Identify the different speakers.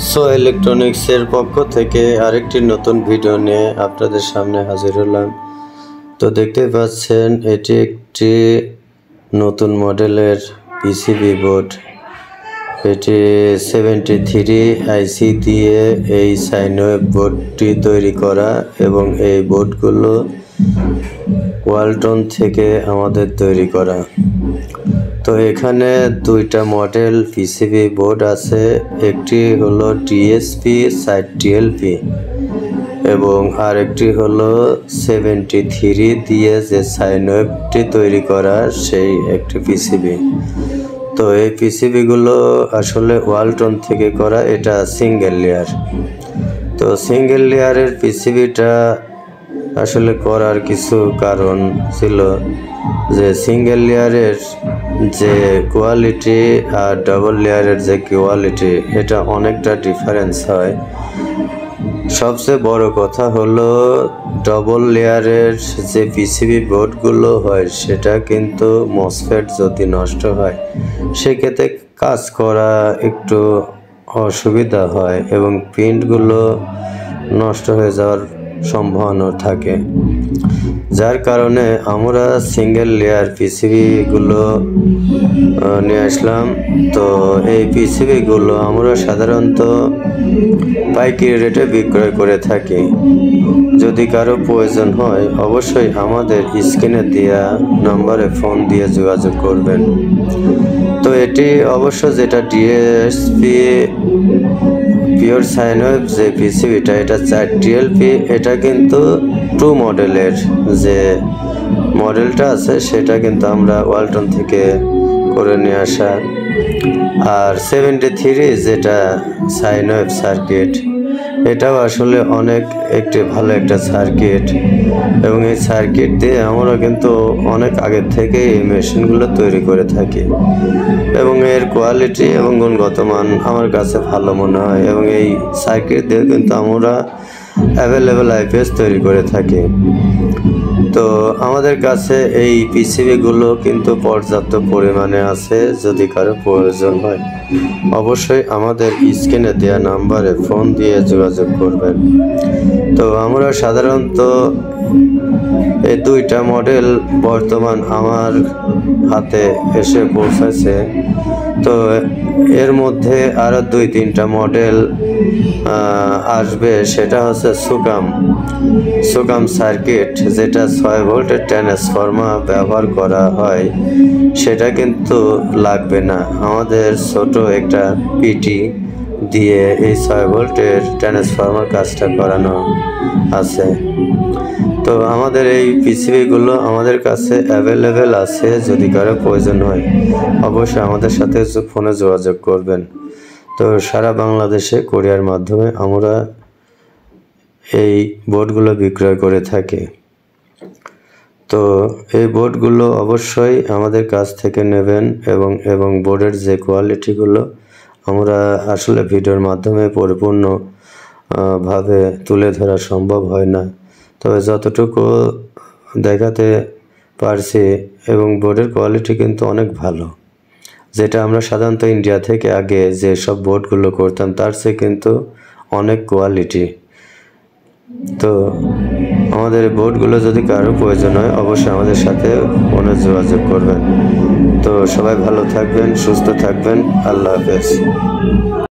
Speaker 1: So ইলেকট্রনিক্সের পক্ষ থেকে আরেকটি নতুন ভিডিও নিয়ে আপনাদের সামনে হাজির হলাম। তো দেখতে পাচ্ছেন এটি একটি নতুন মডেলের পিসিবি বোর্ড। এটি 73 আইসি দিয়ে এই সাইন ওয়েভ বোর্ডটি তৈরি করা এবং এই বোর্ডগুলো ওয়ালটন থেকে আমাদের তৈরি করা। তো এখানে দুইটা মডেল পিসিবি বোর্ড আছে, একটি হলো ডিএসপি 60TLP এবং আরেকটি হলো 73 দিয়ে যে সাইন ওয়েভটি তৈরি করা সেই একটি পিসিবি। তো এই পিসিবিগুলো আসলে ওয়ালটন থেকে করা, এটা সিঙ্গেল লেয়ার। তো সিঙ্গেল লেয়ারের পিসিবিটা আসলে করার কিছু কারণ ছিল যে সিঙ্গেল লেয়ারের যে কোয়ালিটি আর ডাবল লেয়ারের যে কোয়ালিটি এটা অনেকটা ডিফারেন্স হয়। সবচেয়ে বড় কথা হলো ডাবল লেয়ারের যে পিসিবি বোর্ডগুলো হয় সেটা কিন্তু মসফেট যদি নষ্ট হয় সেক্ষেত্রে কাজ করা একটু অসুবিধা হয় এবং প্রিন্টগুলো নষ্ট হয়ে যাওয়ার সম্ভাবনা থাকে, যার কারণে আমরা সিঙ্গেল লেয়ার পিসিবিগুলো নিয়ে আসলাম। তো এই পিসিবিগুলো আমরা সাধারণত পাইকারি রেটে বিক্রয় করে থাকি। যদি কারো প্রয়োজন হয় অবশ্যই আমাদের স্ক্রিনে দেওয়া নম্বরে ফোন দিয়ে যোগাযোগ করবেন। তো এটি অবশ্য যেটা ডিএসপি পিওর সাইন ওয়েভ যে পিসিবিটা এটা 4TLP, এটা কিন্তু 2 মডেলের যে মডেলটা আছে সেটা কিন্তু আমরা ওয়ালটন থেকে করে নিয়ে আসা। আর 73 যেটা সাইন ওয়েভ সার্কিট এটাও আসলে একটি ভালো একটা সার্কিট এবং এই সার্কিট দিয়ে আমরা কিন্তু অনেক আগের থেকে এই মেশিনগুলো তৈরি করে থাকি এবং এর কোয়ালিটি এবং গুণগত মান আমার কাছে ভালো মনে হয় এবং এই সার্কিট দিয়ে কিন্তু আমরা অ্যাভেলেবেল আইপিএস তৈরি করে থাকি। তো আমাদের কাছে এই পিসিবিগুলো কিন্তু পর্যাপ্ত পরিমাণে আছে, যদি কারো প্রয়োজন হয় অবশ্যই আমাদের স্ক্রিনে দেওয়া নাম্বারে ফোন দিয়ে যোগাযোগ করবেন। তো আমরা সাধারণত এই দুইটা মডেল বর্তমান আমার হাতে এসে পৌঁছেছে। তো এর মধ্যে আরও 2-3টা মডেল আসবে, সেটা হচ্ছে সুকাম সার্কিট যেটা 6 ভোল্টের ট্রান্সফরমার ব্যবহার করা হয় সেটা কিন্তু লাগবে না, আমাদের ছোট একটা পিটি দিয়ে এই 6 ভোল্টের ট্রান্সফরমার কাজটা করানো আছে। তো আমাদের এই পিসিবিগুলো আমাদের কাছে অ্যাভেলেবেল আছে, যদি কারো প্রয়োজন হয় অবশ্যই আমাদের সাথে ফোনে যোগাযোগ করবেন। তো সারা বাংলাদেশে কুরিয়ার মাধ্যমে আমরা এই বোর্ডগুলো বিক্রয় করে থাকি। তো এই বোর্ডগুলো অবশ্যই আমাদের কাছ থেকে নেবেন এবং বোর্ডের যে কোয়ালিটিগুলো আমরা আসলে ভিডিওর মাধ্যমে পরিপূর্ণ ভাবে তুলে ধরা সম্ভব হয় না, তবে যতটুকু দেখাতে পারছি এবং বোর্ডের কোয়ালিটি কিন্তু অনেক ভালো, যেটা আমরা সাধারণত ইন্ডিয়া থেকে আগে যে সব বোর্ডগুলো করতাম তার চেয়ে কিন্তু অনেক কোয়ালিটি। তো আমাদের বোর্ডগুলো যদি কারো প্রয়োজন হয় অবশ্যই আমাদের সাথে ফোনে যোগাযোগ করবেন। তো সবাই ভালো থাকবেন, সুস্থ থাকবেন, আল্লাহ হাফেজ।